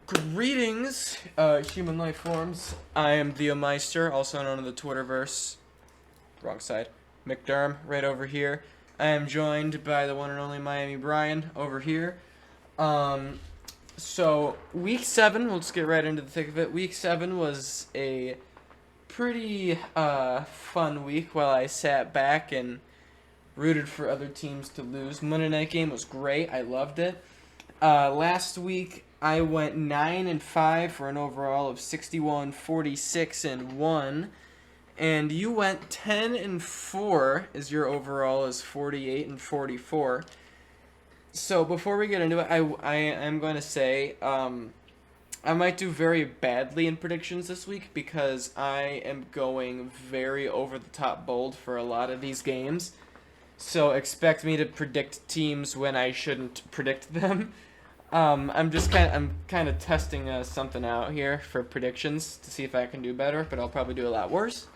Greetings, human life forms. I am Theomeister, also known in the Twitterverse. Wrong side. McDerm, right over here. I am joined by the one and only Miami Brian over here. Um, so week 7, let's get right into the thick of it. Week 7 was a pretty fun week while I sat back and rooted for other teams to lose. Monday night game was great. I loved it. Last week I went 9-5 for an overall of 61, 46, and 1. And you went 10-4 as your overall is 48 and 44. So before we get into it, I am going to say I might do very badly in predictions this week because I am going very over the top bold for a lot of these games. So expect me to predict teams when I shouldn't predict them. I'm kind of testing something out here for predictions to see if I can do better, but I'll probably do a lot worse.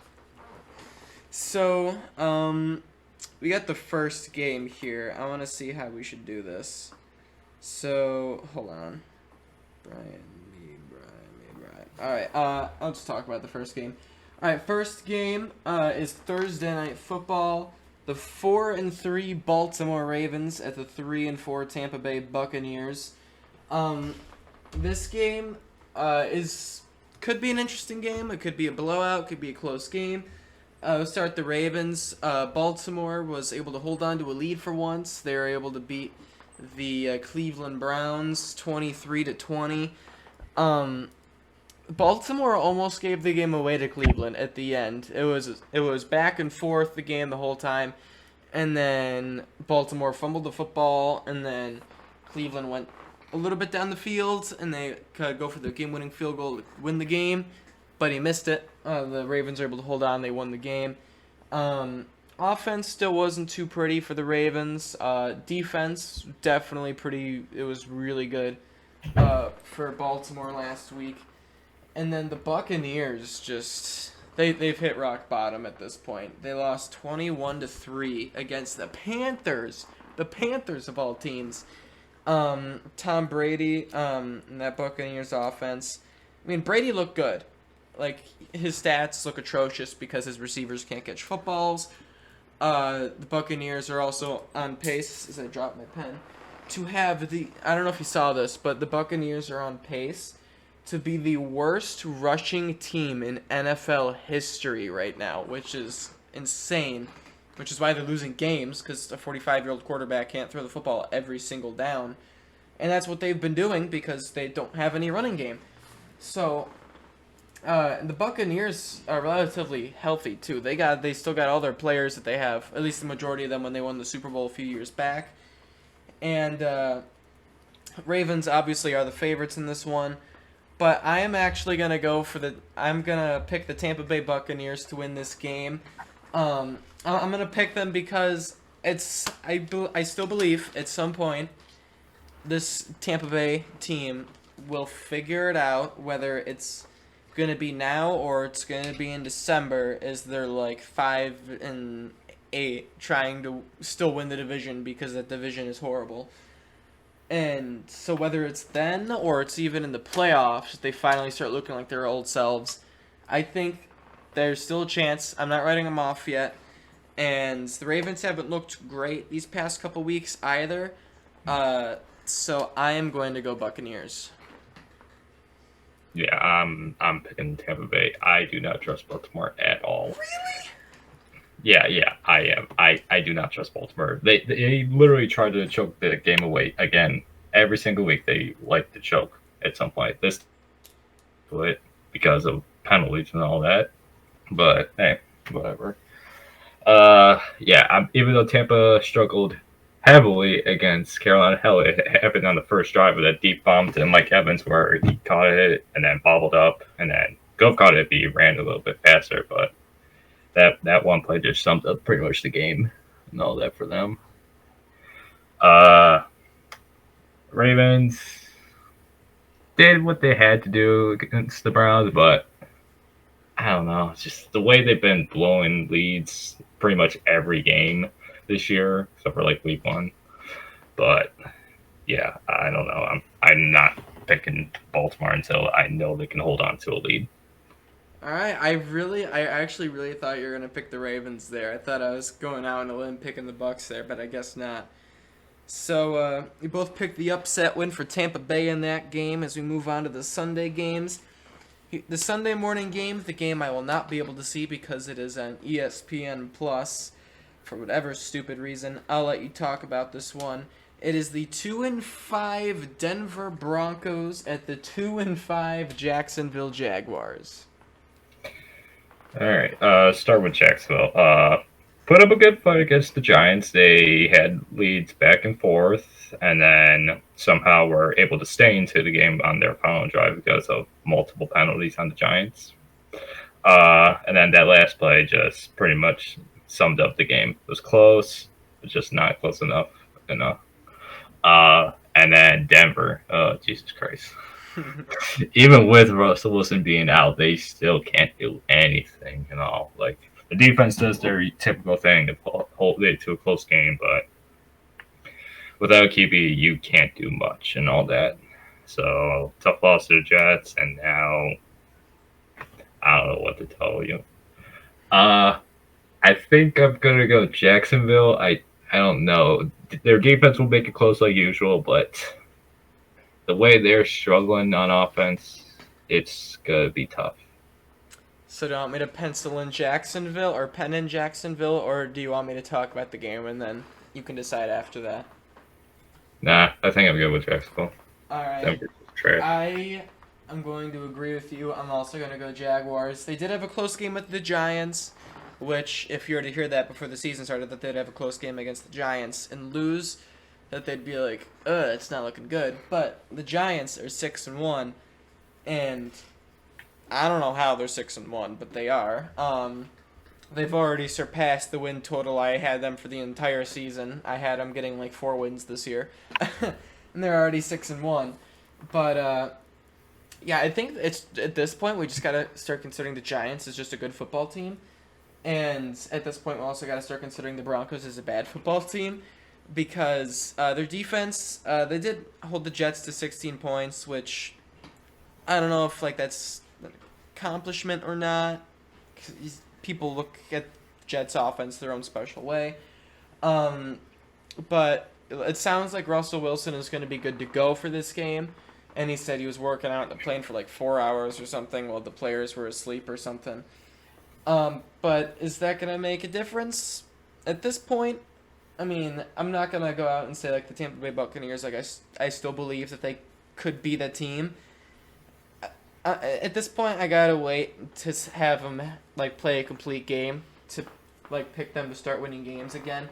So, we got the first game here. I want to see how we should do this. So, hold on. Brian. Alright, I'll just talk about the first game. Alright, first game is Thursday Night Football. The 4-3 Baltimore Ravens at the 3-4 Tampa Bay Buccaneers. This game could be an interesting game. It could be a blowout. Could be a close game. We'll start the Ravens. Baltimore was able to hold on to a lead for once. They were able to beat the Cleveland Browns 23-20. Baltimore almost gave the game away to Cleveland at the end. It was back and forth the game the whole time, and then Baltimore fumbled the football, and then Cleveland went a little bit down the field, and they could go for the game-winning field goal to win the game, but he missed it. The Ravens were able to hold on. They won the game. Offense still wasn't too pretty for the Ravens. Defense, definitely pretty. It was really good for Baltimore last week. And then the Buccaneers they've hit rock bottom at this point. They lost 21-3 against the Panthers. The Panthers of all teams. Tom Brady, and that Buccaneers offense. I mean, Brady looked good. Like, his stats look atrocious because his receivers can't catch footballs. The Buccaneers are also on pace, as I drop my pen, to have I don't know if you saw this, but the Buccaneers are on pace to be the worst rushing team in NFL history right now, which is insane. Which is why they're losing games, because a 45-year-old quarterback can't throw the football every single down. And that's what they've been doing because they don't have any running game. So, the Buccaneers are relatively healthy, too. They still got all their players that they have, at least the majority of them when they won the Super Bowl a few years back. And, Ravens obviously are the favorites in this one. But I am actually going to I'm going to pick the Tampa Bay Buccaneers to win this game. I'm going to pick them because I still believe at some point this Tampa Bay team will figure it out, whether it's going to be now or it's going to be in December, as they're like 5-8 trying to still win the division because that division is horrible. And so whether it's then or it's even in the playoffs, they finally start looking like their old selves. I think there's still a chance. I'm not writing them off yet. And the Ravens haven't looked great these past couple weeks either. So I am going to go Buccaneers. Yeah, I'm picking Tampa Bay. I do not trust Baltimore at all. Really? Yeah, I am. I do not trust Baltimore. They literally try to choke the game away again every single week. They like to choke at some point. This it because of penalties and all that. But hey, whatever. Yeah. Even though Tampa struggled heavily against Carolina, hell, it happened on the first drive with that deep bomb to Mike Evans where he caught it and then bobbled up, and then Gove caught it. But he ran a little bit faster, but that one play just summed up pretty much the game and all that for them. Ravens did what they had to do against the Browns, but I don't know. It's just the way they've been blowing leads pretty much every game this year, except for like week 1. But yeah, I don't know. I'm not picking Baltimore until I know they can hold on to a lead. All right, I actually really thought you were gonna pick the Ravens there. I thought I was going out on a limb picking the Bucks there, but I guess not. So we both picked the upset win for Tampa Bay in that game. As we move on to the Sunday games, the Sunday morning game, the game I will not be able to see because it is on ESPN Plus, for whatever stupid reason. I'll let you talk about this one. It is the 2-5 Denver Broncos at the 2-5 Jacksonville Jaguars. All right, start with Jacksonville. Put up a good fight against the Giants. They had leads back and forth, and then somehow were able to stay into the game on their final drive because of multiple penalties on the Giants. And then that last play just pretty much summed up the game. It was close, but just not close enough. And then Denver. Oh, Jesus Christ. Even with Russell Wilson being out, they still can't do anything and all. Like, the defense does their typical thing to hold it to a close game, but without QB, you can't do much and all that. So, tough loss to the Jets, and now I don't know what to tell you. I think I'm gonna go Jacksonville. I don't know. Their defense will make it close like usual, but the way they're struggling on offense, it's gonna be tough. So do you want me to pencil in Jacksonville or pen in Jacksonville, or do you want me to talk about the game and then you can decide after that? Nah, I think I'm good with Jacksonville. All right. Denver's trash. I am going to agree with you. I'm also going to go Jaguars. They did have a close game with the Giants, which, if you were to hear that before the season started, that they'd have a close game against the Giants and lose, that they'd be like, it's not looking good. But the Giants are 6-1, and I don't know how they're 6-1, but they are. They've already surpassed the win total I had them for the entire season. I had them getting like 4 wins this year, and they're already 6-1. But yeah, I think it's at this point we just gotta start considering the Giants as just a good football team, and at this point we also gotta start considering the Broncos as a bad football team, because their defense, they did hold the Jets to 16 points, which I don't know if like that's an accomplishment or not. People look at Jets offense their own special way. But it sounds like Russell Wilson is going to be good to go for this game. And he said he was working out on the plane for like 4 hours or something while the players were asleep or something. But is that going to make a difference at this point? I mean, I'm not going to go out and say like the Tampa Bay Buccaneers, like I still believe that they could be the team. At this point, I gotta wait to have them like play a complete game to like pick them to start winning games again.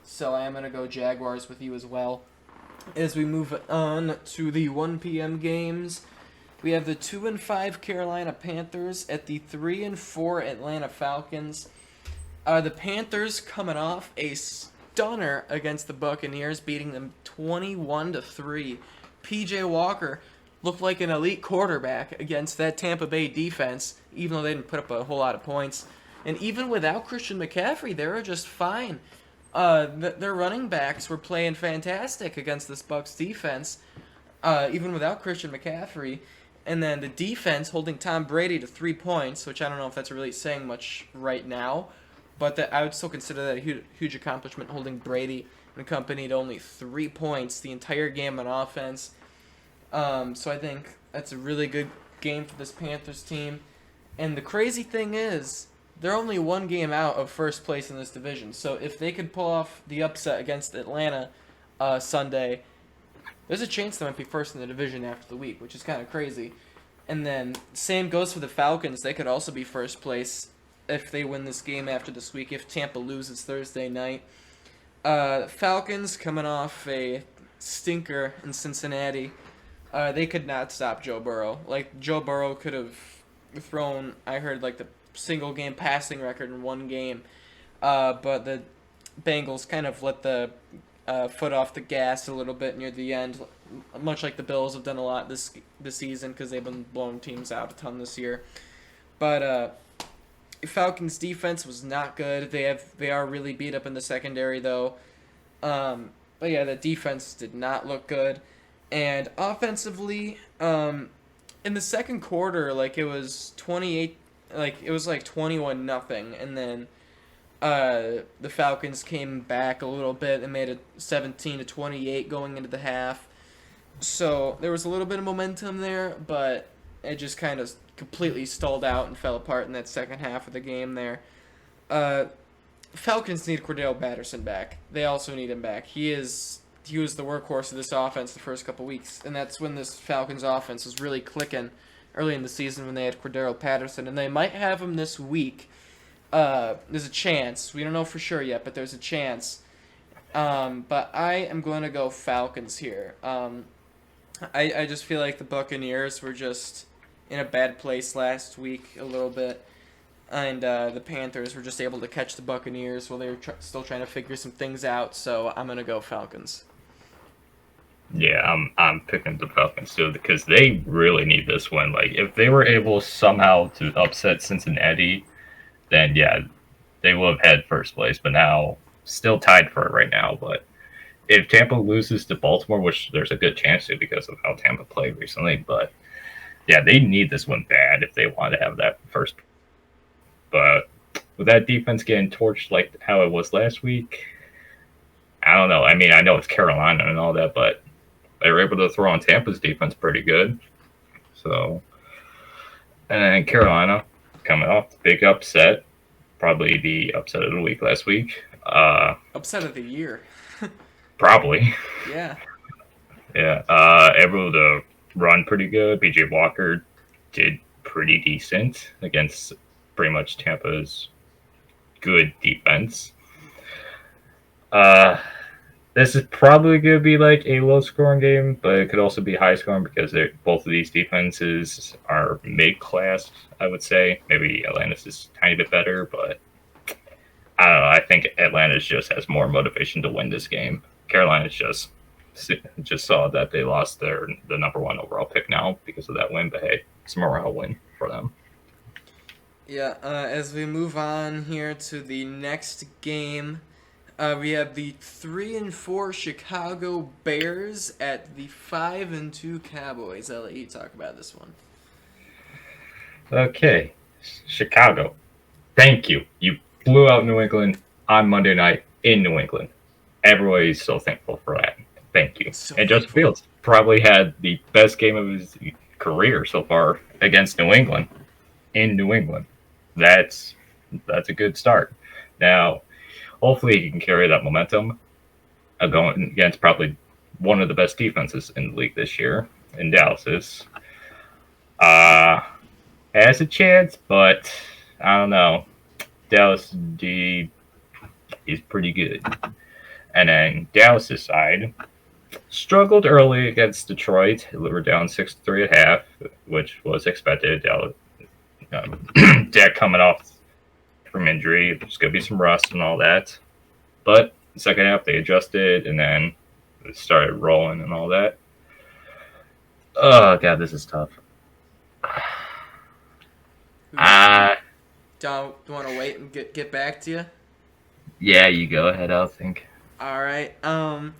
So I am gonna go Jaguars with you as well. As we move on to the 1 p.m. games, we have the 2-5 Carolina Panthers at the 3-4 Atlanta Falcons. The Panthers coming off a stunner against the Buccaneers, beating them 21-3. PJ Walker looked like an elite quarterback against that Tampa Bay defense, even though they didn't put up a whole lot of points. And even without Christian McCaffrey, they were just fine. Their running backs were playing fantastic against this Bucs defense, even without Christian McCaffrey. And then the defense holding Tom Brady to 3 points, which I don't know if that's really saying much right now, but I would still consider that a huge accomplishment, holding Brady and company to only 3 points the entire game on offense. So I think that's a really good game for this Panthers team. And the crazy thing is, they're only 1 game out of first place in this division. So if they could pull off the upset against Atlanta Sunday, there's a chance they might be first in the division after the week, which is kind of crazy. And then same goes for the Falcons. They could also be first place if they win this game after this week, if Tampa loses Thursday night. Falcons coming off a stinker in Cincinnati. They could not stop Joe Burrow. Like, Joe Burrow could have thrown, I heard, like, the single game passing record in 1 game. But the Bengals kind of let the foot off the gas a little bit near the end, much like the Bills have done a lot this season because they've been blowing teams out a ton this year. But Falcons' defense was not good. They are really beat up in the secondary, though. But yeah, the defense did not look good. And offensively, in the second quarter, like it was 28, like it was like 21-0, and then the Falcons came back a little bit and made it 17-28 going into the half. So there was a little bit of momentum there, but it just kind of completely stalled out and fell apart in that second half of the game there. Uh, Falcons need Cordell Patterson back. They also need him back. He was the workhorse of this offense the first couple weeks, and that's when this Falcons offense was really clicking early in the season when they had Cordell Patterson, and they might have him this week. There's a chance. We don't know for sure yet, but there's a chance. But I am going to go Falcons here. I just feel like the Buccaneers were just in a bad place last week a little bit, and the Panthers were just able to catch the Buccaneers while they were still trying to figure some things out. So I'm gonna go Falcons. Yeah, I'm picking the Falcons too because they really need this win. Like if they were able somehow to upset Cincinnati, then yeah, they will have had first place. But now still tied for it right now. But if Tampa loses to Baltimore, which there's a good chance to because of how Tampa played recently, but yeah, they need this one bad if they want to have that first. But with that defense getting torched like how it was last week, I don't know. I mean, I know it's Carolina and all that, but they were able to throw on Tampa's defense pretty good. So, and then Carolina coming off the big upset, probably the upset of the week last week. Upset of the year. Probably. Yeah. Yeah. Able to run pretty good. BJ Walker did pretty decent against pretty much Tampa's good defense. This is probably going to be like a low scoring game, but it could also be high scoring because both of these defenses are mid class, I would say. Maybe Atlanta's is a tiny bit better, but I don't know. I think Atlanta just has more motivation to win this game. Carolina's just saw that they lost the number one overall pick now because of that win, but hey, it's a morale win for them. Yeah. As we move on here to the next game. We have the 3-4 Chicago Bears at the 5-2 Cowboys. I'll let you talk about this one. Okay, Chicago. Thank you. You blew out New England on Monday night in New England. Everybody's so thankful for that. Thank you. So and Justin Fields probably had the best game of his career so far against New England in New England. That's a good start. Now, hopefully he can carry that momentum going against probably one of the best defenses in the league this year in Dallas. Has a chance, but I don't know. Dallas D is pretty good. And then Dallas' side struggled early against Detroit. They were down 6-3 at half, which was expected. Dallas, Dak coming off from injury. There's going to be some rust and all that. But the second half, they adjusted, and then it started rolling and all that. Oh, God, this is tough. Don't want to wait and get back to you? Yeah, you go ahead, I'll think. All right. I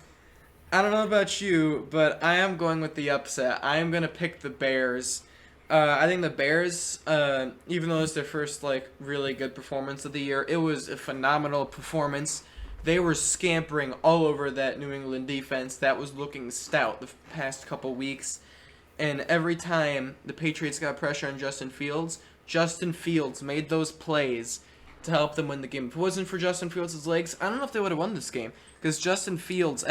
don't know about you, but I am going with the upset. I am going to pick the Bears. I think the Bears, even though it's their first like really good performance of the year, it was a phenomenal performance. They were scampering all over that New England defense that was looking stout the past couple weeks. And every time the Patriots got pressure on Justin Fields made those plays to help them win the game. If it wasn't for Justin Fields' legs, I don't know if they would have won this game. Because Justin Fields,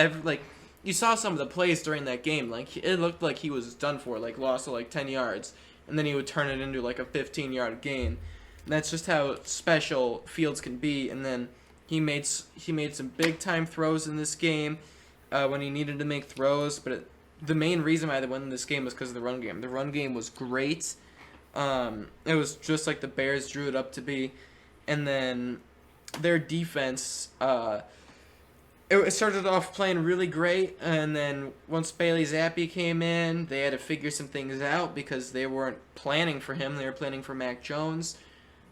you saw some of the plays during that game. Like, it looked like he was done for, like, lost to, like, 10 yards. And then he would turn it into, like, a 15-yard gain. And that's just how special Fields can be. And then he made some big-time throws in this game when he needed to make throws. But the main reason why they won this game was because of the run game. The run game was great. It was just like the Bears drew it up to be. And then their defense, it started off playing really great. And then once Bailey Zappi came in, they had to figure some things out because they weren't planning for him. They were planning for Mac Jones.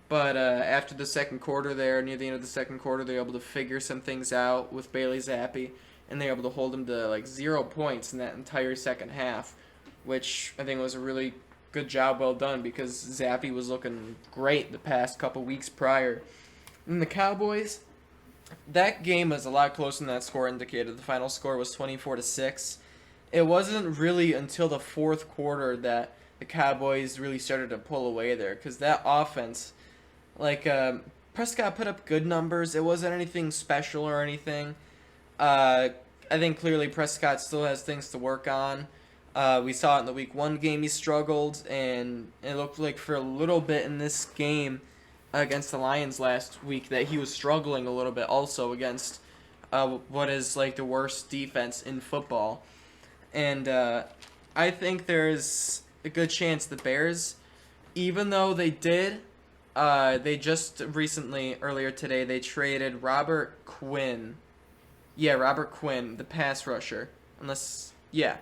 But after the second quarter there, near the end of the second quarter, they were able to figure some things out with Bailey Zappi. and they were able to hold them to like 0 points in that entire second half, which I think was a really good job, well done, because Zappy was looking great the past couple weeks prior. And the Cowboys, that game was a lot closer than that score indicated. The final score was 24-6. It wasn't really until the fourth quarter that the Cowboys really started to pull away there, because that offense, like Prescott put up good numbers. It wasn't anything special or anything. I think clearly Prescott still has things to work on. We saw it in the Week 1 game. He struggled, and it looked like for a little bit in this game against the Lions last week that he was struggling a little bit also against what is like the worst defense in football. And I think there's a good chance the Bears, even though they just recently, earlier today, they traded Robert Quinn. Yeah, Robert Quinn, the pass rusher. Yeah.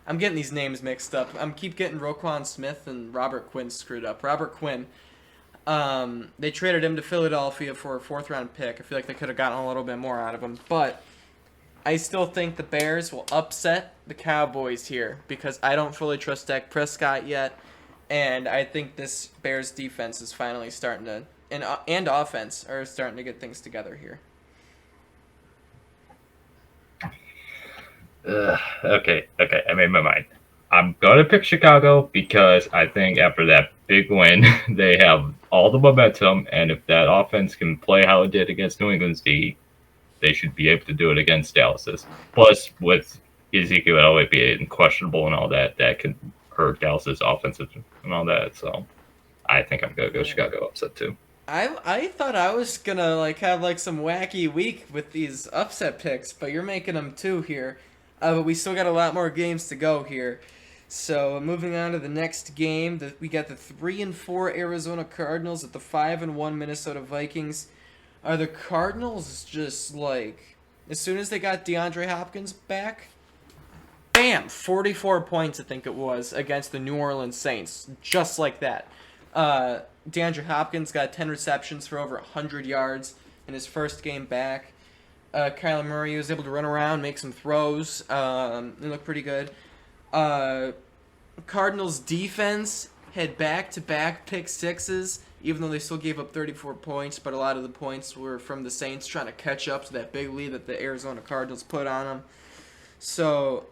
I'm getting these names mixed up. Keep getting Roquan Smith and Robert Quinn screwed up. Robert Quinn. They traded him to Philadelphia for a 4th-round pick. I feel like they could have gotten a little bit more out of him. But I still think the Bears will upset the Cowboys here because I don't fully trust Dak Prescott yet. And I think this Bears defense is finally starting to, and offense are starting to get things together here. Okay. I made my mind. I'm going to pick Chicago because I think after that big win, they have all the momentum. And if that offense can play how it did against New England's D, they should be able to do it against Dallas's. Plus, with Ezekiel Elliott being questionable and all that, that can hurt Dallas's offensive and all that. So I think I'm going to go Chicago upset too. I thought I was going to have some wacky week with these upset picks, but you're making them too here. But we still got a lot more games to go here. So moving on to the next game, we got the 3-4 Arizona Cardinals at the 5-1 Minnesota Vikings. Are the Cardinals just as soon as they got DeAndre Hopkins back, bam, 44 points I think it was against the New Orleans Saints, just like that. DeAndre Hopkins got 10 receptions for over 100 yards in his first game back. Kyler Murray was able to run around, make some throws. It looked pretty good. Cardinals defense had back-to-back pick sixes, even though they still gave up 34 points, but a lot of the points were from the Saints trying to catch up to that big lead that the Arizona Cardinals put on them. So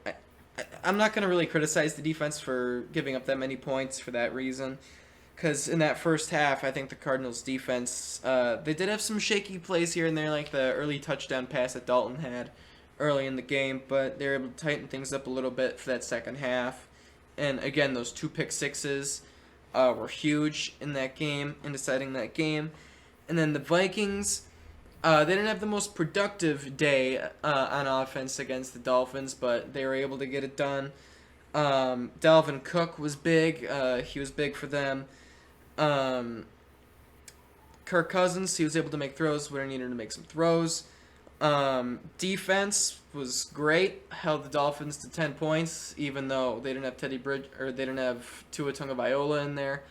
I'm not going to really criticize the defense for giving up that many points for that reason. Because in that first half, I think the Cardinals' defense, they did have some shaky plays here and there, like the early touchdown pass that Dalton had early in the game, but they were able to tighten things up a little bit for that second half. And again, those 2 pick sixes were huge in that game, in deciding that game. And then the Vikings, they didn't have the most productive day on offense against the Dolphins, but they were able to get it done. Dalvin Cook was big. He was big for them. Kirk Cousins, he was able to make throws where he needed to make some throws. Defense was great. Held the Dolphins to 10 points, even though they didn't have they didn't have Tua Tagovailoa in there.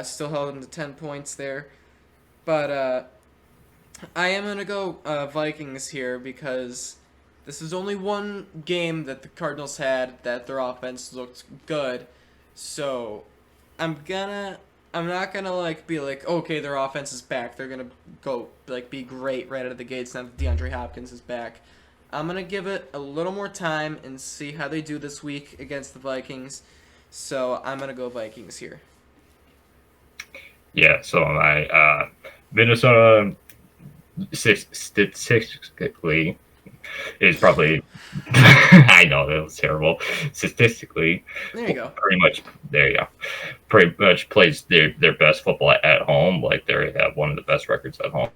Still held them to 10 points there. But I am gonna go Vikings here because this is only one game that the Cardinals had that their offense looked good. So I'm not gonna be okay, their offense is back, they're gonna go be great right out of the gates now that DeAndre Hopkins is back. I'm gonna give it a little more time and see how they do this week against the Vikings. So I'm gonna go Vikings here. Yeah, so my Minnesota statistically is probably I know that was terrible. Statistically, there you go. Pretty much plays their best football at home. They have one of the best records at home,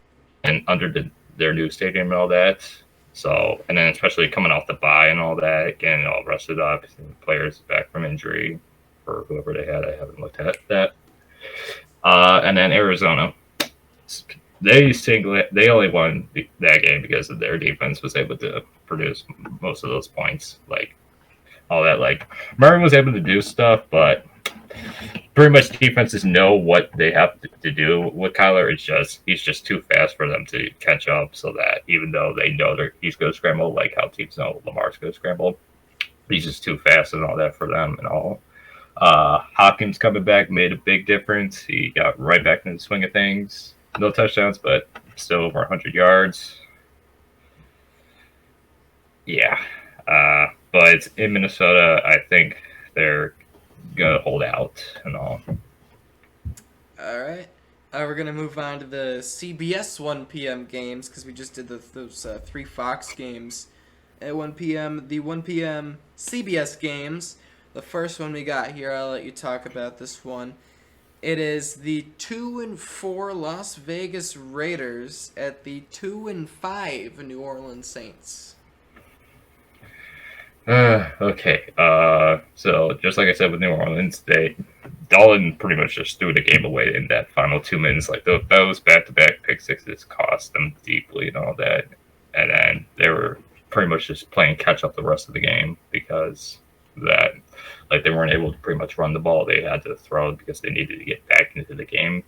and under their new stadium and all that. So, and then especially coming off the bye and all that, getting all rested up, players back from injury or whoever they had. I haven't looked at that. And then Arizona. They only won that game because of their defense was able to produce most of those points. Murray was able to do stuff, but pretty much defenses know what they have to do with Kyler. He's just too fast for them to catch up. So that even though they know he's going to scramble, like how teams know Lamar's going to scramble, he's just too fast and all that for them and all. Hopkins coming back made a big difference. He got right back in the swing of things. No touchdowns, but still over 100 yards. Yeah. But in Minnesota, I think they're going to hold out and all. All right. We're going to move on to the CBS 1 p.m. games because we just did those 3 Fox games at 1 p.m. The 1 p.m. CBS games. The first one we got here, I'll let you talk about this one. It is the 2-4 Las Vegas Raiders at the 2-5 New Orleans Saints. Okay. So just like I said with New Orleans, Dalton pretty much just threw the game away in that final 2 minutes. Like those back-to-back pick sixes cost them deeply and all that, and then they were pretty much just playing catch up the rest of the game because that, like, they weren't able to pretty much run the ball. They had to throw because they needed to get back into the game,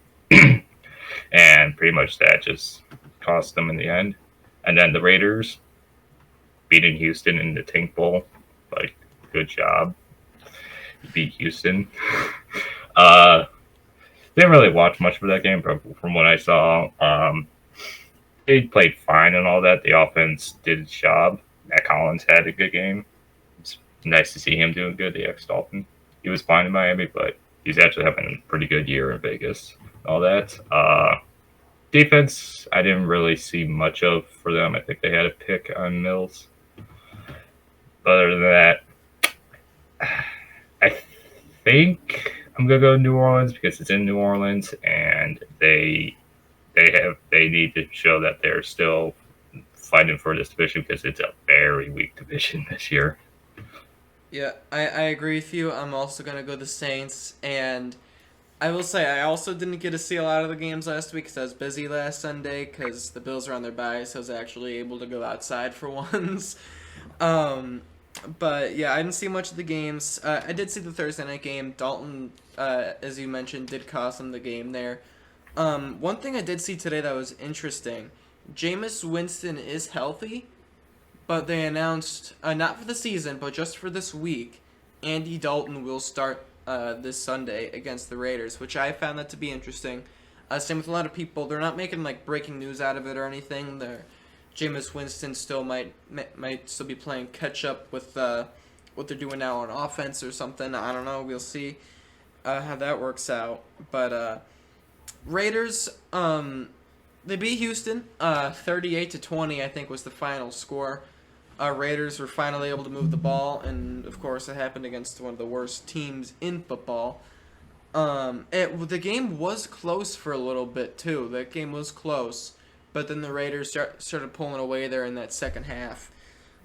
and pretty much that just cost them in the end. And then the Raiders beating Houston in the Tank Bowl, like, good job. Beat Houston. Didn't really watch much of that game from what I saw. They played fine and all that. The offense did its job. Matt Collins had a good game. It's nice to see him doing good, the ex-Dolphin. He was fine in Miami, but he's actually having a pretty good year in Vegas. All that. Defense, I didn't really see much of for them. I think they had a pick on Mills. But other than that, I think I'm gonna go to New Orleans because it's in New Orleans, and they need to show that they're still fighting for this division because it's a very weak division this year. Yeah, I agree with you. I'm also gonna go the Saints, and I will say I also didn't get to see a lot of the games last week because I was busy last Sunday because the Bills were on their bye, so I was actually able to go outside for once. But yeah, I didn't see much of the games. I did see the Thursday night game. Dalton, as you mentioned, did cost them the game there. One thing I did see today that was interesting, Jameis Winston is healthy, but they announced, not for the season, but just for this week, Andy Dalton will start this Sunday against the Raiders, which I found that to be interesting. Same with a lot of people. They're not making like breaking news out of it or anything. Jameis Winston still might still be playing catch up with what they're doing now on offense or something. I don't know. We'll see how that works out. But Raiders, they beat Houston 38-20. I think was the final score. Raiders were finally able to move the ball, and of course it happened against one of the worst teams in football. The game was close for a little bit too. That game was close. But then the Raiders started pulling away there in that second half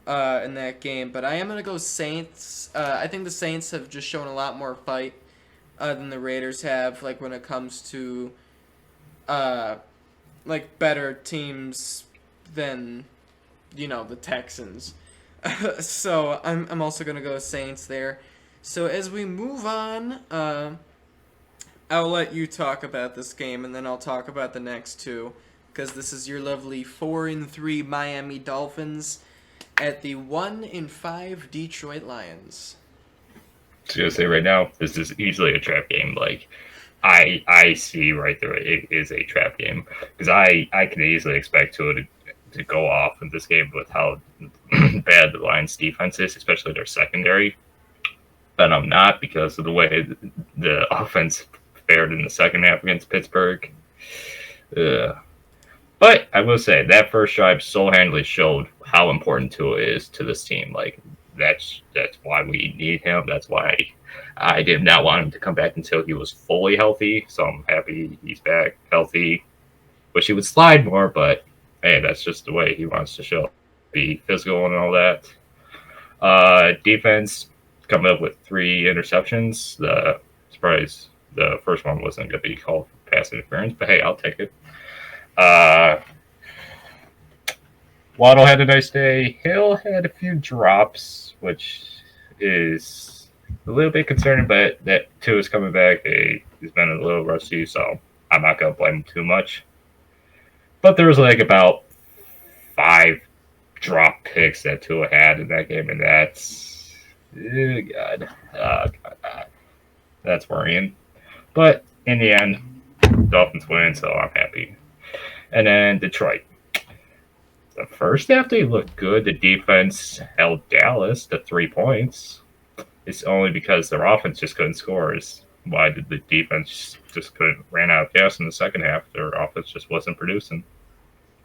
in that game. But I am going to go Saints. I think the Saints have just shown a lot more fight than the Raiders have, like when it comes to like better teams than, the Texans. So I'm also going to go Saints there. So as we move on, I'll let you talk about this game, and then I'll talk about the next two. Because this is your lovely 4-3 Miami Dolphins at the 1-5 Detroit Lions. I was gonna say right now, this is easily a trap game. Like, I see right there, it is a trap game because I can easily expect to go off in this game with how bad the Lions defense is, especially their secondary. But I'm not because of the way the offense fared in the second half against Pittsburgh. But I will say that first drive so handily showed how important Tua is to this team. Like, that's why we need him. That's why I did not want him to come back until he was fully healthy. So I'm happy he's back healthy. Wish he would slide more, but hey, that's just the way he wants to show, be physical and all that. Defense coming up with 3 interceptions. Surprise, the first one wasn't going to be called pass interference, but hey, I'll take it. Waddle had a nice day. Hill had a few drops, which is a little bit concerning, but that Tua is coming back. He's been a little rusty, so I'm not gonna blame him too much. But there was like about 5 drop picks that Tua had in that game, and that's God, that's worrying. But in the end, Dolphins win, so I'm happy. And then Detroit. The first half they looked good. The defense held Dallas to 3 points. It's only because their offense just couldn't score. Is why did the defense just couldn't ran out of gas in the second half? Their offense just wasn't producing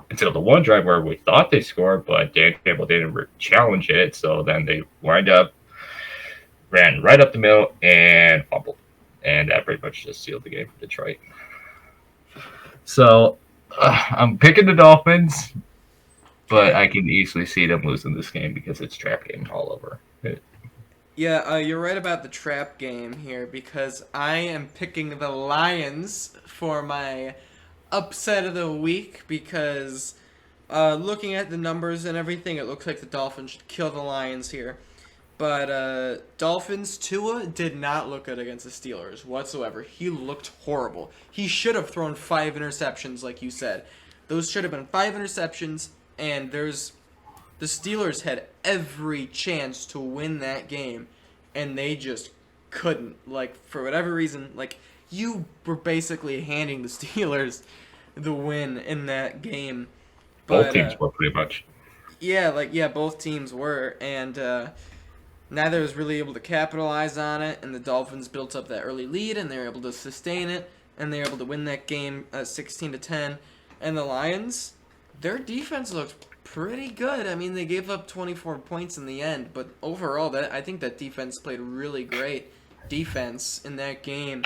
until the one drive where we thought they scored, but Dan Campbell didn't challenge it. So then they wind up ran right up the middle and fumbled, and that pretty much just sealed the game for Detroit. So I'm picking the Dolphins, but I can easily see them losing this game because it's trap game all over. Yeah, you're right about the trap game here because I am picking the Lions for my upset of the week because looking at the numbers and everything, it looks like the Dolphins should kill the Lions here. But Dolphins, Tua did not look good against the Steelers whatsoever. He looked horrible. He should have thrown 5 interceptions, like you said. Those should have been 5 interceptions, and the Steelers had every chance to win that game, and they just couldn't. Like, for whatever reason, like, you were basically handing the Steelers the win in that game. But, both teams were pretty much. Yeah, both teams were, and neither was really able to capitalize on it, and the Dolphins built up that early lead, and they were able to sustain it, and they were able to win that game 16-10. And the Lions, their defense looked pretty good. I mean, they gave up 24 points in the end, but overall, I think that defense played really great defense in that game.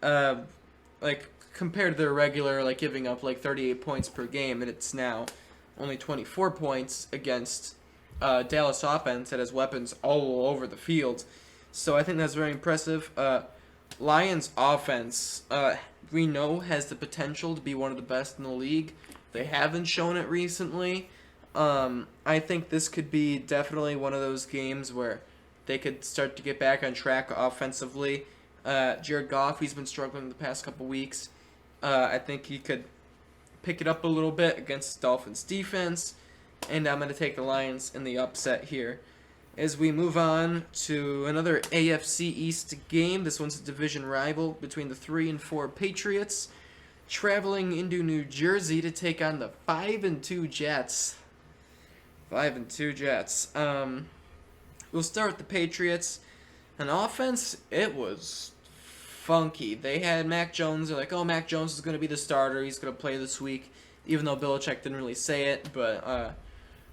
Like, compared to their regular, like, giving up, like, 38 points per game, and it's now only 24 points against Dallas offense that has weapons all over the field. So I think that's very impressive. Lions offense, we know, has the potential to be one of the best in the league. They haven't shown it recently. I think this could be definitely one of those games where they could start to get back on track offensively. Jared Goff, he's been struggling the past couple weeks. I think he could pick it up a little bit against the Dolphins defense. And I'm going to take the Lions in the upset here. As we move on to another AFC East game, this one's a division rival between the 3 and 4 Patriots, traveling into New Jersey to take on the 5-2 Jets. 5-2 Jets. We'll start with the Patriots. On offense, it was funky. They had Mac Jones. They're like, oh, Mac Jones is going to be the starter. He's going to play this week, even though Belichick didn't really say it, but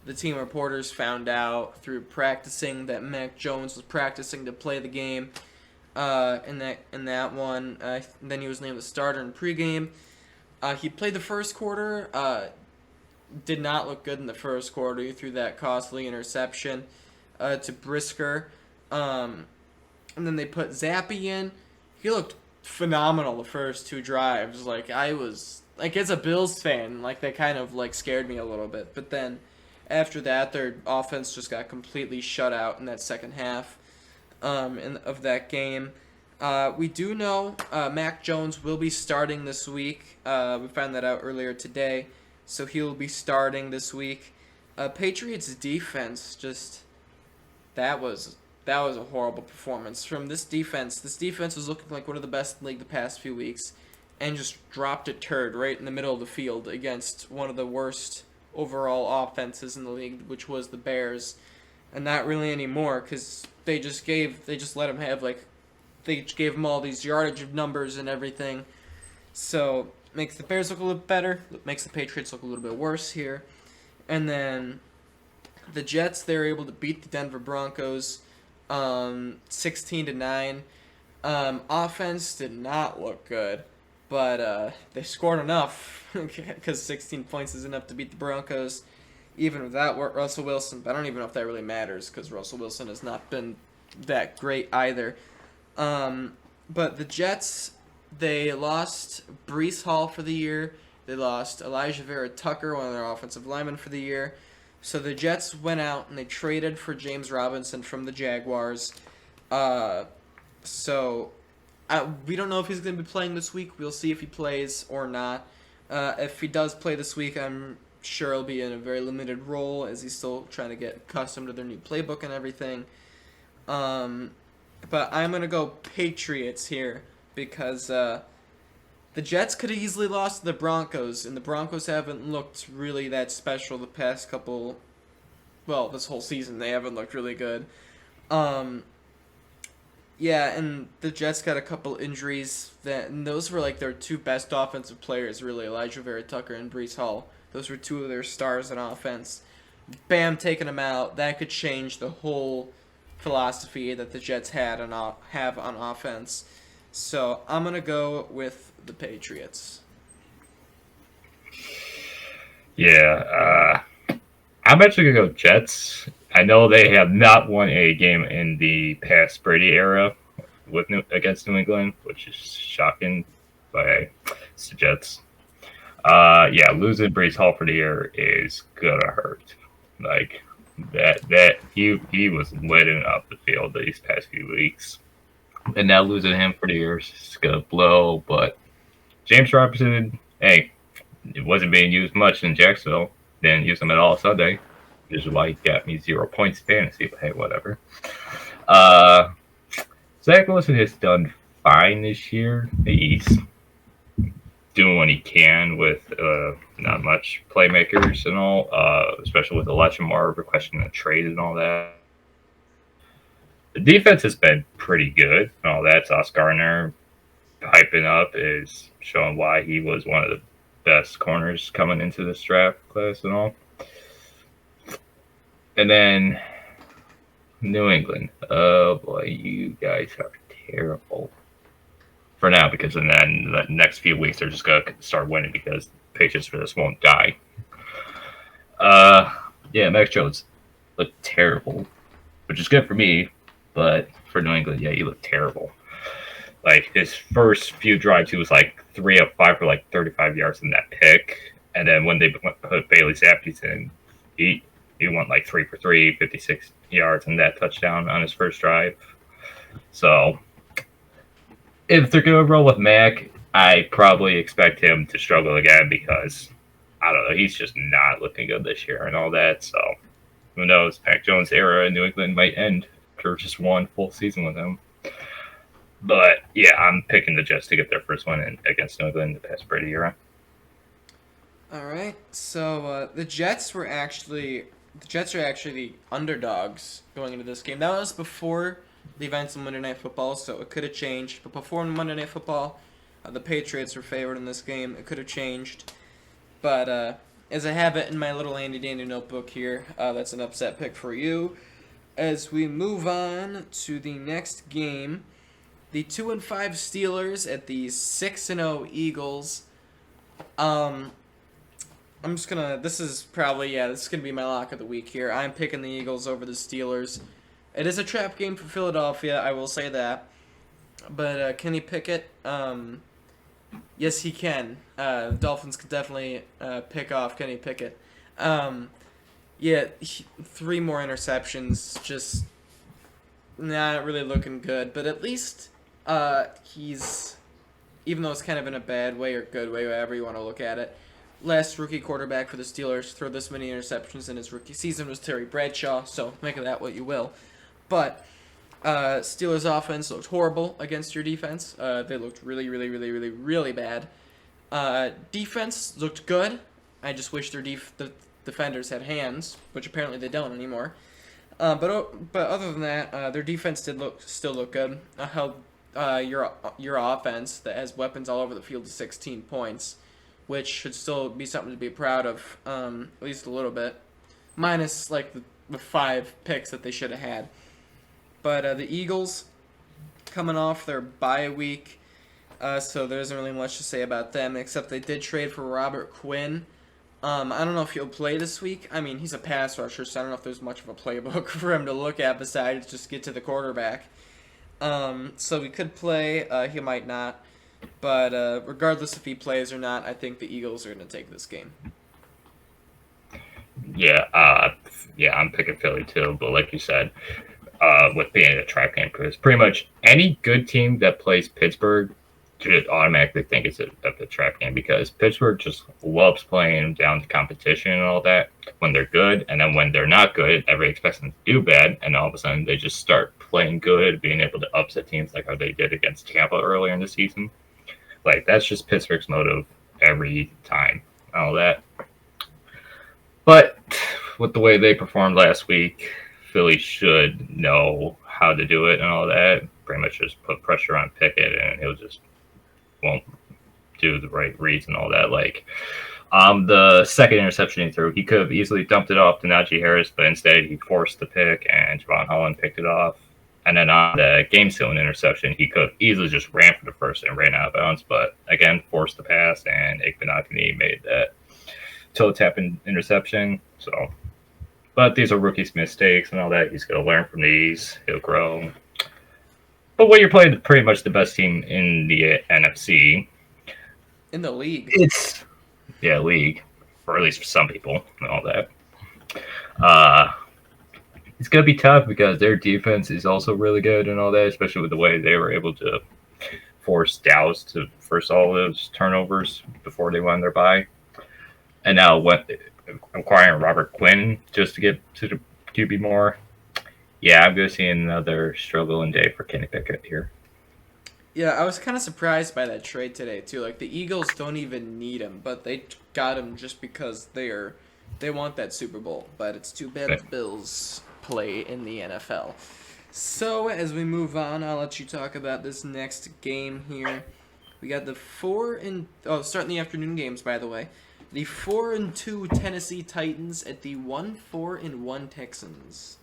the team reporters found out through practicing that Mac Jones was practicing to play the game in that one. Then he was named the starter in pregame. He played the first quarter. Did not look good in the first quarter. He threw that costly interception to Brisker. And then they put Zappe in. He looked phenomenal the first 2 drives. Like, I was, like, as a Bills fan, like, that kind of, like, scared me a little bit. But then after that, their offense just got completely shut out in that second half of that game. We do know Mac Jones will be starting this week. We found that out earlier today. So he'll be starting this week. Patriots defense, just, that was a horrible performance from this defense. This defense was looking like one of the best in the league the past few weeks, and just dropped a turd right in the middle of the field against one of the worst overall offenses in the league, which was the Bears. And not really anymore, because they just let them have, like, they gave them all these yardage of numbers and everything. So makes the Bears look a little better, makes the Patriots look a little bit worse here. And then the Jets, they were able to beat the Denver Broncos 16-9. Offense did not look good, but they scored enough because 16 points is enough to beat the Broncos, even without Russell Wilson. But I don't even know if that really matters because Russell Wilson has not been that great either. But the Jets, they lost Breece Hall for the year. They lost Elijah Vera Tucker, one of their offensive linemen, for the year. So the Jets went out and they traded for James Robinson from the Jaguars. Uh, so we don't know if he's going to be playing this week. We'll see if he plays or not. If he does play this week, I'm sure he'll be in a very limited role as he's still trying to get accustomed to their new playbook and everything. Um, but I'm going to go Patriots here because the Jets could have easily lost to the Broncos, and the Broncos haven't looked really that special the past couple. Well, this whole season they haven't looked really good. Um, yeah, and the Jets got a couple injuries and those were like their two best offensive players, really, Elijah Vera Tucker and Brees Hall. Those were two of their stars on offense. Bam, taking them out. That could change the whole philosophy that the Jets have on offense. So I'm gonna go with the Patriots. Yeah, I'm actually gonna go Jets. I know they have not won a game in the past Brady era against New England, which is shocking, but it's the Jets. Yeah, losing Brees Hall for the year is gonna hurt. Like that he was lighting up the field these past few weeks, and now losing him for the year is gonna blow. But James Robinson, hey, it wasn't being used much in Jacksonville. Didn't use him at all Sunday. Which is why he got me 0 points fantasy, but hey, whatever. Uh, Zach Wilson has done fine this year. He's doing what he can with not much playmakers and all, especially with Elijah Moore requesting a trade and all that. The defense has been pretty good and all that. Sauce Gardner hyping up is showing why he was one of the best corners coming into this draft class and all. And then New England. Oh boy, you guys are terrible. For now, because then the next few weeks they're just gonna start winning because Patriots for this won't die. Yeah, Max Jones looked terrible, which is good for me, but for New England, yeah, he looked terrible. Like his first few drives, he was like 3 of 5 for like 35 yards in that pick, and then when they put Bailey Zappies in, he went like 3 for 3, 56 yards in that touchdown on his first drive. So if they're gonna roll with Mac, I probably expect him to struggle again because I don't know, he's just not looking good this year and all that. So who knows? Mac Jones' era in New England might end after just one full season with him. But yeah, I'm picking the Jets to get their first win against New England in the past Brady era. All right, so the Jets are actually the underdogs going into this game. That was before the events of Monday Night Football, so it could have changed. But before Monday Night Football, the Patriots were favored in this game. It could have changed, but as I have it in my little Andy Dandy notebook here, that's an upset pick for you. As we move on to the next game, the 2-5 Steelers at the 6-0 Eagles. I'm just gonna. This is gonna be my lock of the week here. I'm picking the Eagles over the Steelers. It is a trap game for Philadelphia, I will say that. But can he pick it? Yes, he can. Dolphins could definitely pick off Kenny Pickett. Yeah, 3 more interceptions, just not really looking good. But at least he's, even though it's kind of in a bad way or good way, however you want to look at it, last rookie quarterback for the Steelers to throw this many interceptions in his rookie season was Terry Bradshaw, so make of that what you will. But Steelers offense looked horrible against your defense. They looked really, really, really, really, really bad. Defense looked good. I just wish the defenders had hands, which apparently they don't anymore. But other than that, their defense still look good. Held your offense that has weapons all over the field to 16 points, which should still be something to be proud of, at least a little bit, minus like the 5 picks that they should have had. But the Eagles coming off their bye week, so there isn't really much to say about them, except they did trade for Robert Quinn. I don't know if he'll play this week. I mean, he's a pass rusher, so I don't know if there's much of a playbook for him to look at besides just get to the quarterback. So he could play, he might not. But regardless if he plays or not, I think the Eagles are going to take this game. Yeah, I'm picking Philly too. But like you said, with being a trap game, because pretty much any good team that plays Pittsburgh should automatically think it's a trap game, because Pittsburgh just loves playing down to competition and all that when they're good, and then when they're not good, everybody expects them to do bad, and all of a sudden they just start playing good, being able to upset teams like how they did against Tampa earlier in the season. Like, that's just Pittsburgh's motive every time, all that. But with the way they performed last week, Philly should know how to do it and all that. Pretty much just put pressure on Pickett, and he'll just won't do the right reads and all that. Like, the second interception he threw, he could have easily dumped it off to Najee Harris, but instead he forced the pick, and Javon Holland picked it off. And then on the game-sealing interception, he could have easily just ran for the first and ran out of bounds, but again, forced the pass, and Igbenogany made that toe tap interception. So, but these are rookies' mistakes and all that. He's going to learn from these. He'll grow. But when you're playing pretty much the best team in the NFC, in the league, league, or at least for some people and all that. It's going to be tough because their defense is also really good and all that, especially with the way they were able to force Dallas to force all those turnovers before they won their bye. And now acquiring Robert Quinn just to get to the QB more. Yeah, I'm going to see another struggling day for Kenny Pickett here. Yeah, I was kind of surprised by that trade today, too. Like, the Eagles don't even need him, but they got him just because they want that Super Bowl. But it's too bad the Bills play in the NFL. So, as we move on, I'll let you talk about this next game here. We got the starting the afternoon games, by the way. The 4-2 Tennessee Titans at the 1-4-1 Texans.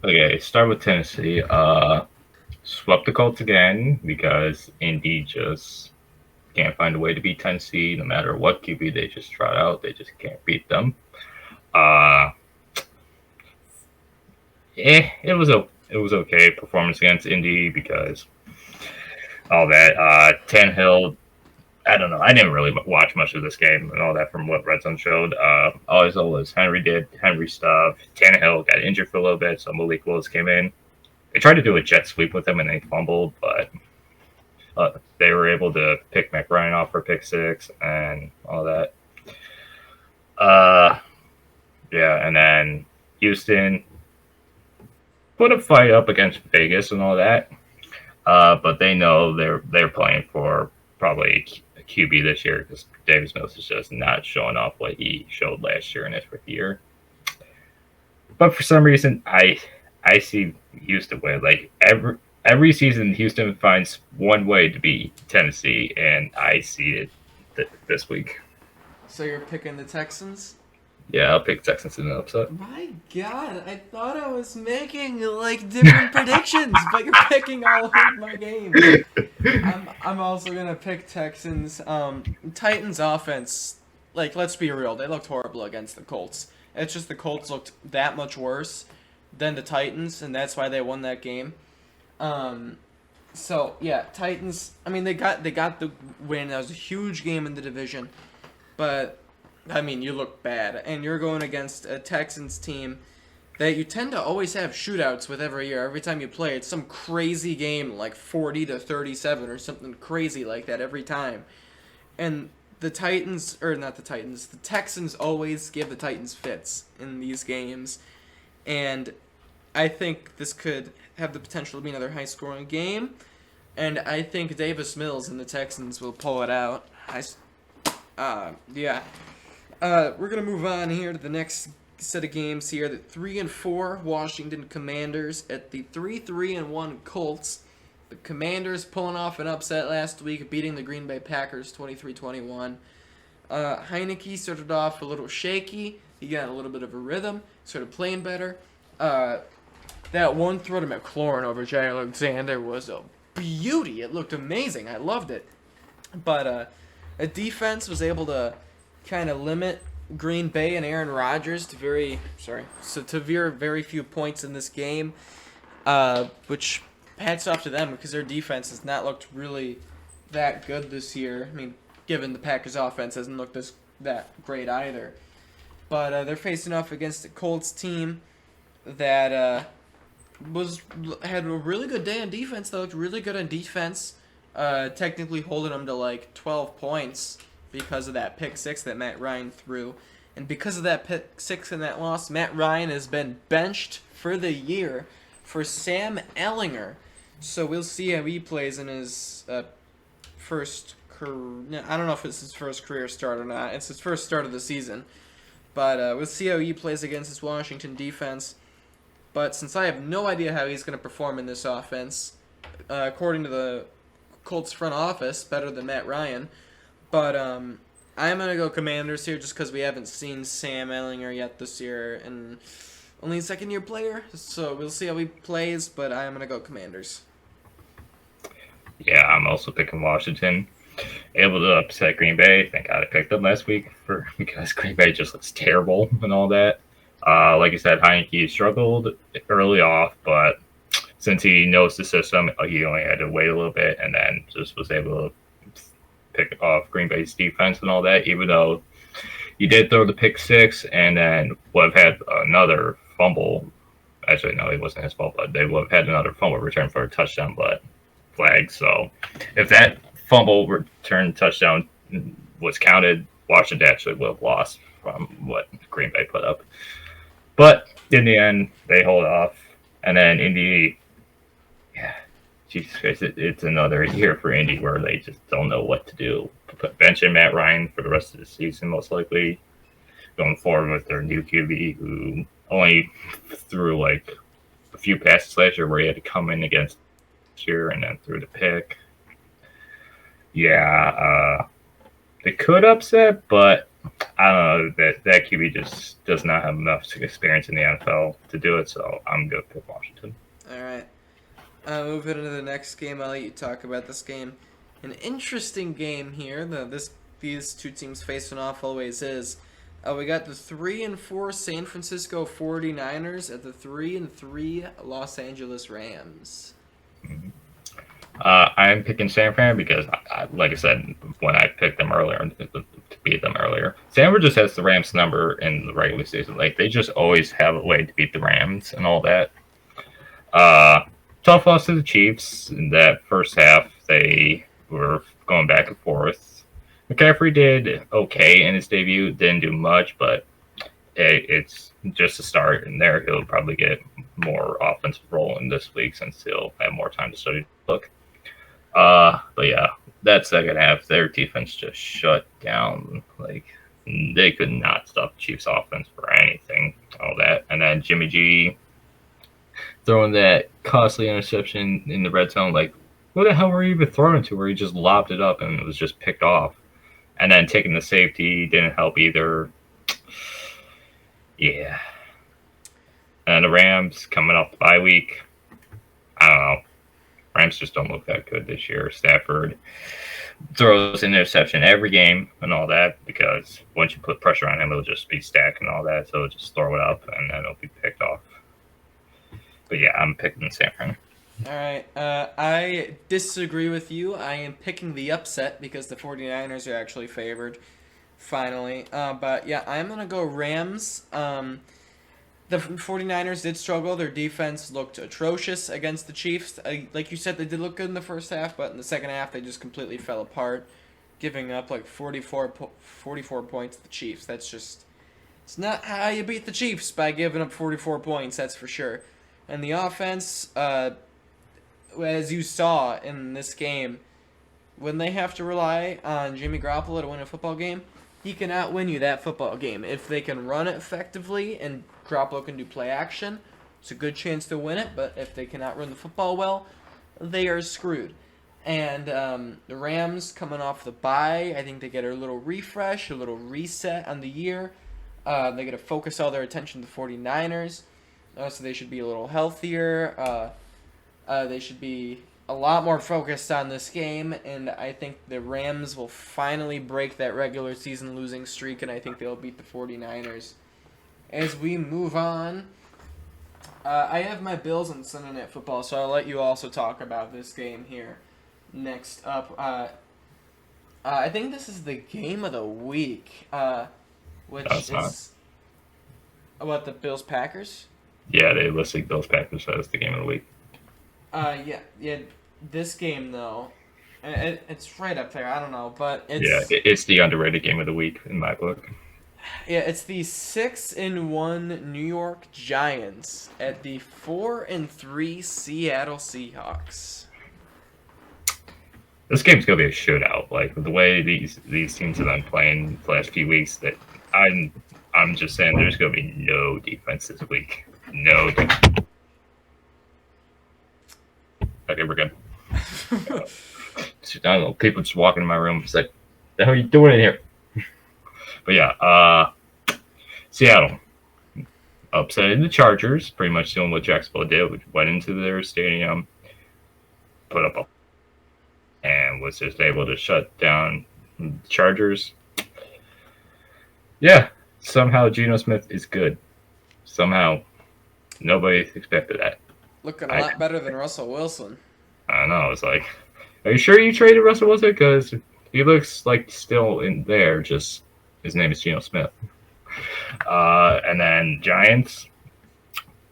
Okay, start with Tennessee. Swept the Colts again because Indy just can't find a way to beat Tennessee. No matter what QB they just trot out, they just can't beat them. It was okay performance against Indy because all that. Tannehill, I don't know. I didn't really watch much of this game and all that from what Red Zone showed. All I saw was Henry stuff. Tannehill got injured for a little bit, so Malik Willis came in. They tried to do a jet sweep with him and they fumbled, but they were able to pick Mac Ryan off for pick six and all that. Yeah, and then Houston put a fight up against Vegas and all that, but they know they're playing for probably a QB this year because Davis Mills is just not showing off what he showed last year in his rookie year. But for some reason, I see Houston win. Like every season, Houston finds one way to beat Tennessee, and I see it this week. So you're picking the Texans? Yeah, I'll pick Texans in an upset. My God, I thought I was making like different predictions, but you're picking all of my games. I'm also gonna pick Texans. Titans offense, like let's be real, they looked horrible against the Colts. It's just the Colts looked that much worse than the Titans, and that's why they won that game. So yeah, Titans. I mean, they got the win. That was a huge game in the division, but. I mean, you look bad, and you're going against a Texans team that you tend to always have shootouts with every year. Every time you play, it's some crazy game, like 40-37 or something crazy like that every time. And the Texans always give the Titans fits in these games. And I think this could have the potential to be another high-scoring game. And I think Davis Mills and the Texans will pull it out. Yeah. We're going to move on here to the next set of games here. The 3-4 Washington Commanders at the 3-1 Colts. The Commanders pulling off an upset last week, beating the Green Bay Packers 23-21. Heineke started off a little shaky. He got a little bit of a rhythm, started playing better. That one throw to McLaurin over Jay Alexander was a beauty. It looked amazing. I loved it. But a defense was able to kind of limit Green Bay and Aaron Rodgers to very few points in this game, which hats off to them because their defense has not looked really that good this year. I mean, given the Packers' offense hasn't looked that great either. but they're facing off against the Colts team that was had a really good day on defense. They looked really good on defense, technically holding them to like 12 points because of that pick six that Matt Ryan threw. And because of that pick six and that loss, Matt Ryan has been benched for the year for Sam Ehlinger. So we'll see how he plays in his first career. I don't know if it's his first career start or not. It's his first start of the season. But we'll see how he plays against this Washington defense. But since I have no idea how he's going to perform in this offense, according to the Colts front office, better than Matt Ryan. But I'm going to go Commanders here just because we haven't seen Sam Ehlinger yet this year. And only a second-year player, so we'll see how he plays. But I'm going to go Commanders. Yeah, I'm also picking Washington. Able to upset Green Bay. Thank God I picked them last week because Green Bay just looks terrible and all that. Like I said, Heineke struggled early off, but since he knows the system, he only had to wait a little bit and then just was able to pick off Green Bay's defense and all that, even though he did throw the pick six and then would have had another fumble. Actually, no, it wasn't his fault, but they would have had another fumble return for a touchdown, but flag. So if that fumble return touchdown was counted, Washington actually would have lost from what Green Bay put up. But in the end, they hold off. And then Indy, yeah, Jesus Christ, it's another year for Indy where they just don't know what to do. Benching Matt Ryan for the rest of the season, most likely. Going forward with their new QB, who only threw like a few passes last year where he had to come in against year and then threw the pick. Yeah, they could upset, but I don't know, that QB just does not have enough experience in the NFL to do it, so I'm going to pick Washington. All right. Moving into the next game, I'll let you talk about this game. An interesting game here. These two teams facing off always is. We got the 3-4 San Francisco 49ers at the 3-3 Los Angeles Rams. Mm-hmm. I'm picking San Fran because, like I said, when I picked them earlier, to beat them earlier, San Fran just has the Rams number in the regular season. Like, they just always have a way to beat the Rams and all that. Tough loss to the Chiefs. In that first half, they were going back and forth. McCaffrey did okay in his debut, didn't do much, but it's just a start, and there he'll probably get more offensive role in this week since he'll have more time to study the book. But yeah, that second half, their defense just shut down. Like, they could not stop the Chiefs' offense for anything, all that. And then Jimmy G throwing that costly interception in the red zone. Like, what the hell were you even throwing to? Where he just lobbed it up and it was just picked off. And then taking the safety didn't help either. Yeah. And the Rams coming off the bye week. I don't know. Rams just don't look that good this year. Stafford throws an interception every game and all that because once you put pressure on him, it'll just be stacked and all that. So just throw it up and then it'll be picked off. But yeah, I'm picking San Fran. All right. I disagree with you. I am picking the upset because the 49ers are actually favored, finally. But yeah, I'm going to go Rams. The 49ers did struggle. Their defense looked atrocious against the Chiefs. Like you said, they did look good in the first half, but in the second half, they just completely fell apart, giving up like 44 points to the Chiefs. It's not how you beat the Chiefs, by giving up 44 points, that's for sure. And the offense, as you saw in this game, when they have to rely on Jimmy Garoppolo to win a football game, he can outwin you that football game. If they can run it effectively and Garoppolo can do play action, it's a good chance to win it. But if they cannot run the football well, they are screwed. And the Rams coming off the bye, I think they get a little refresh, a little reset on the year. They get to focus all their attention to the 49ers. So they should be a little healthier. They should be a lot more focused on this game, and I think the Rams will finally break that regular season losing streak, and I think they'll beat the 49ers. As we move on, I have my Bills on Sunday Night Football, so I'll let you also talk about this game here. Next up, I think this is the game of the week, which is About the Bills Packers? Yeah, they listed Bills Packers as the game of the week. Yeah. This game though, it's right up there. I don't know, but Yeah, it's the underrated game of the week in my book. it's the 6-1 New York Giants at the 4-3 Seattle Seahawks. This game's gonna be a shootout. Like the way these teams have been playing the last few weeks, that I'm just saying there's gonna be no defense this week. No. Okay, we're good. I don't know. People just walking in my room. It's like, the hell are you doing in here? But yeah, Seattle upsetting the Chargers, pretty much doing what Jacksonville did, which went into their stadium, put up and was just able to shut down the Chargers. Yeah, somehow Geno Smith is good. Somehow, nobody expected that. Looking a lot better than Russell Wilson. I know. It's like, are you sure you traded Russell Wilson? Because he looks like still in there. Just his name is Geno Smith. And then Giants,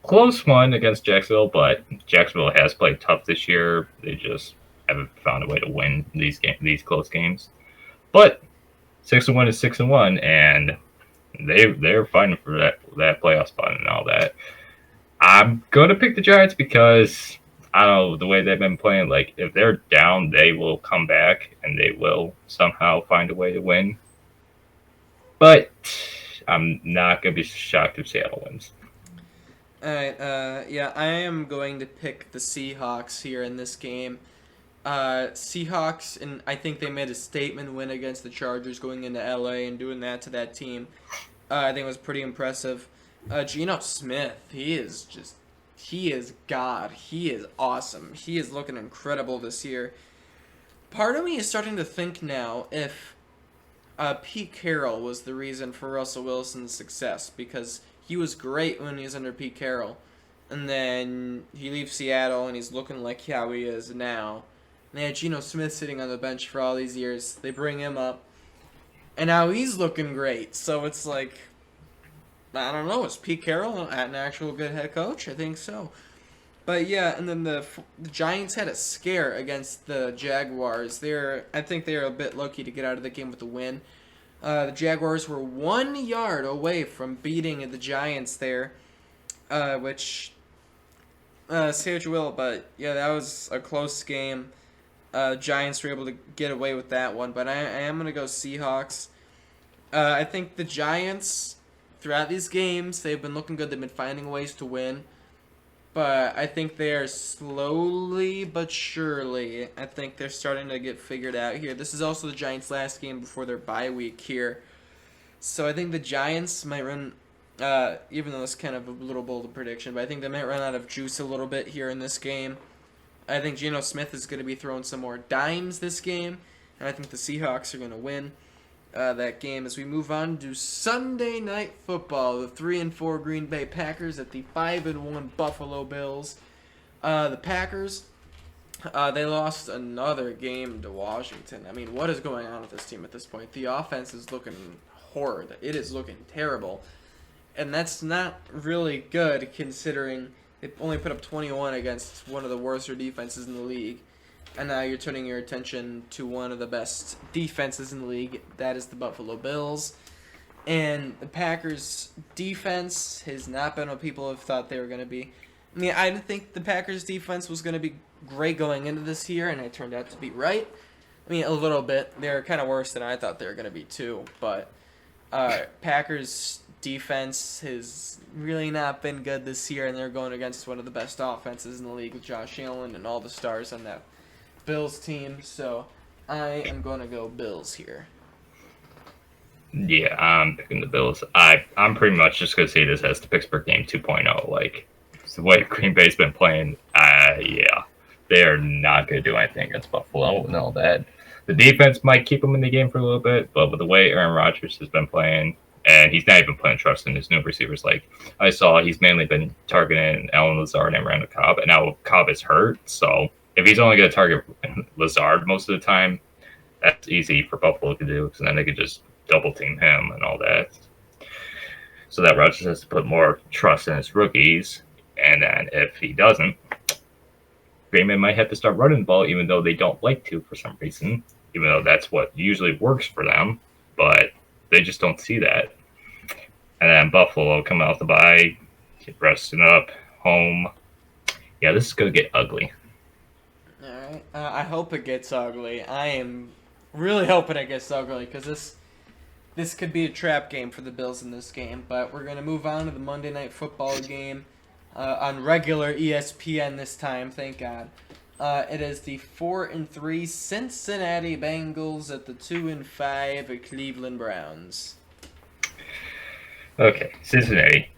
close one against Jacksonville, but Jacksonville has played tough this year. They just haven't found a way to win these close games. But 6-1 is 6-1, and they're fighting for that playoff spot and all that. I'm going to pick the Giants because I don't know the way they've been playing. Like, if they're down, they will come back and they will somehow find a way to win. But I'm not going to be shocked if Seattle wins. All right. Yeah, I am going to pick the Seahawks here in this game. Seahawks, and I think they made a statement win against the Chargers going into LA and doing that to that team. I think it was pretty impressive. Geno Smith, he is God. He is awesome. He is looking incredible this year. Part of me is starting to think now if Pete Carroll was the reason for Russell Wilson's success, because he was great when he was under Pete Carroll, and then he leaves Seattle and he's looking like how he is now. And they had Geno Smith sitting on the bench for all these years. They bring him up, and now he's looking great. So it's like, I don't know. Is Pete Carroll an actual good head coach? I think so. But yeah, and then the Giants had a scare against the Jaguars. I think they're a bit lucky to get out of the game with a win. The Jaguars were 1 yard away from beating the Giants there, which say what you will, but yeah, that was a close game. Giants were able to get away with that one, but I am going to go Seahawks. I think the Giants, throughout these games, they've been looking good. They've been finding ways to win. But I think they are slowly but surely, I think they're starting to get figured out here. This is also the Giants' last game before their bye week here. So I think the Giants might run, even though it's kind of a little bold prediction, but I think they might run out of juice a little bit here in this game. I think Geno Smith is going to be throwing some more dimes this game, and I think the Seahawks are going to win that game. As we move on to Sunday Night Football, the 3-4 Green Bay Packers at the 5-1 Buffalo Bills. The Packers, they lost another game to Washington. I mean, what is going on with this team at this point? The offense is looking horrid. It is looking terrible. And that's not really good considering they only put up 21 against one of the worst defenses in the league. And now you're turning your attention to one of the best defenses in the league. That is the Buffalo Bills. And the Packers' defense has not been what people have thought they were going to be. I mean, I didn't think the Packers' defense was going to be great going into this year, and it turned out to be right. I mean, a little bit. They're kind of worse than I thought they were going to be, too. But Packers' defense has really not been good this year, and they're going against one of the best offenses in the league with Josh Allen and all the stars on that Bills team. So I am going to go Bills here. Yeah, I'm picking the Bills. I'm pretty much just going to see this as the Pittsburgh game 2.0. Like, the way Green Bay's been playing, yeah, they are not going to do anything against Buffalo and all that. The defense might keep them in the game for a little bit, but with the way Aaron Rodgers has been playing, and he's not even playing trust in his new receivers. Like, I saw he's mainly been targeting Allen Lazard and Randall Cobb, and now Cobb is hurt, so if he's only going to target Lazard most of the time, that's easy for Buffalo to do, because then they could just double team him and all that. So that Rodgers has to put more trust in his rookies. And then if he doesn't, Green Bay might have to start running the ball, even though they don't like to for some reason, even though that's what usually works for them. But they just don't see that. And then Buffalo coming off the bye, resting up, home. Yeah, this is going to get ugly. All right. I hope it gets ugly. I am really hoping it gets ugly because this could be a trap game for the Bills in this game. But we're gonna move on to the Monday Night Football game on regular ESPN this time. Thank God. It is the 4-3 Cincinnati Bengals at the 2-5 Cleveland Browns. Okay, Cincinnati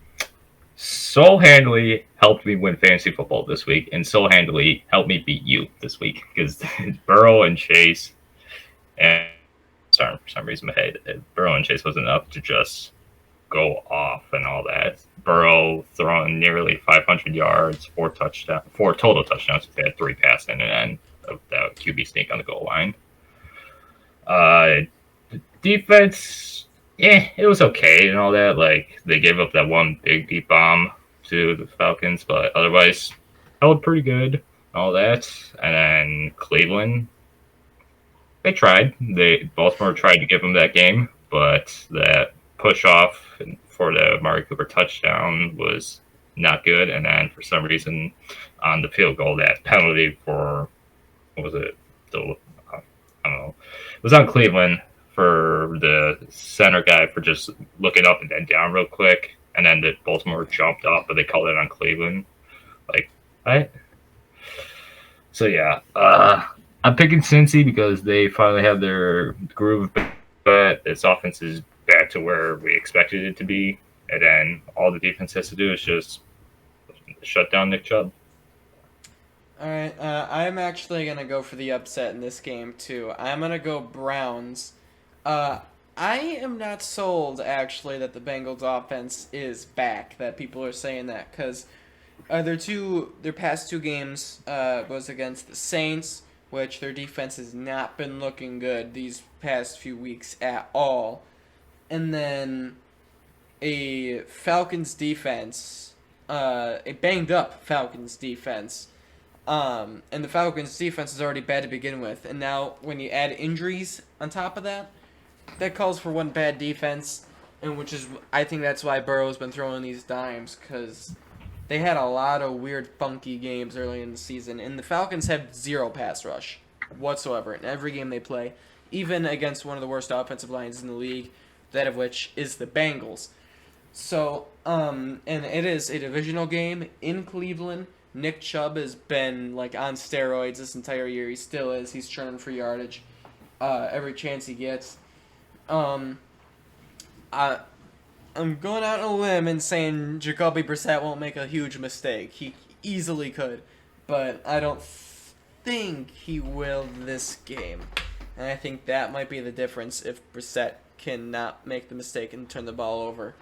so handily helped me win fantasy football this week, and so handily helped me beat you this week because Burrow and Chase, and sorry, for some reason my head, Burrow and Chase wasn't enough to just go off and all that. Burrow throwing nearly 500 yards, 4 total touchdowns. They had 3 passing, and then of that QB sneak on the goal line. Defense, it was okay and all that. Like, they gave up that one big deep bomb to the Falcons, but otherwise held pretty good and all that. And then Cleveland, they tried. Baltimore tried to give them that game, but that push off for the Amari Cooper touchdown was not good. And then for some reason on the field goal, that penalty for, what was it? I don't know. It was on Cleveland for the center guy for just looking up and then down real quick. And then the Baltimore jumped up, but they called it on Cleveland. Like, right? So, yeah. I'm picking Cincy because they finally have their groove, but this offense is back to where we expected it to be. And then all the defense has to do is just shut down Nick Chubb. All right, I'm actually going to go for the upset in this game, too. I'm going to go Browns. I am not sold, actually, that the Bengals offense is back, that people are saying that, because their past 2 games was against the Saints, which their defense has not been looking good these past few weeks at all. And then a Falcons defense, a banged-up Falcons defense. And the Falcons defense is already bad to begin with. And now when you add injuries on top of that, that calls for one bad defense. And I think that's why Burrow's been throwing these dimes, because they had a lot of weird, funky games early in the season. And the Falcons have 0 pass rush whatsoever in every game they play, even against one of the worst offensive lines in the league, that of which is the Bengals. So, and it is a divisional game in Cleveland. Nick Chubb has been, like, on steroids this entire year. He still is. He's churning for yardage every chance he gets. I'm going out on a limb and saying Jacoby Brissett won't make a huge mistake. He easily could, but I don't think he will this game. And I think that might be the difference if Brissett cannot make the mistake and turn the ball over.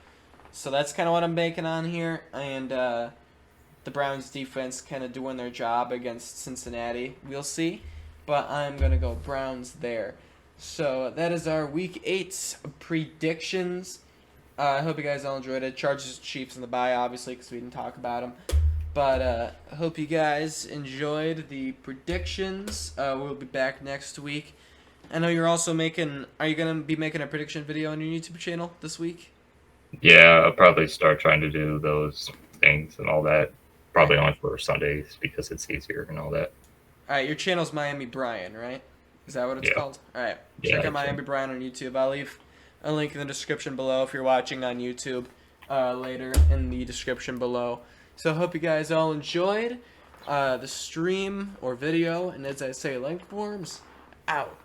So that's kind of what I'm banking on here. And the Browns defense kind of doing their job against Cincinnati. We'll see. But I'm going to go Browns there. So that is our Week 8 predictions. I hope you guys all enjoyed it. Chargers, Chiefs in the bye, obviously, because we didn't talk about them. But I hope you guys enjoyed the predictions. We'll be back next week. I know you're also are you going to be making a prediction video on your YouTube channel this week? Yeah, I'll probably start trying to do those things and all that. Probably only for Sundays because it's easier and all that. All right, your channel's Miami Brian, right? Is that what it's called? All right, check out Miami Brian on YouTube. I'll leave a link in the description below if you're watching on YouTube later in the description below. So I hope you guys all enjoyed the stream or video. And as I say, length forms out.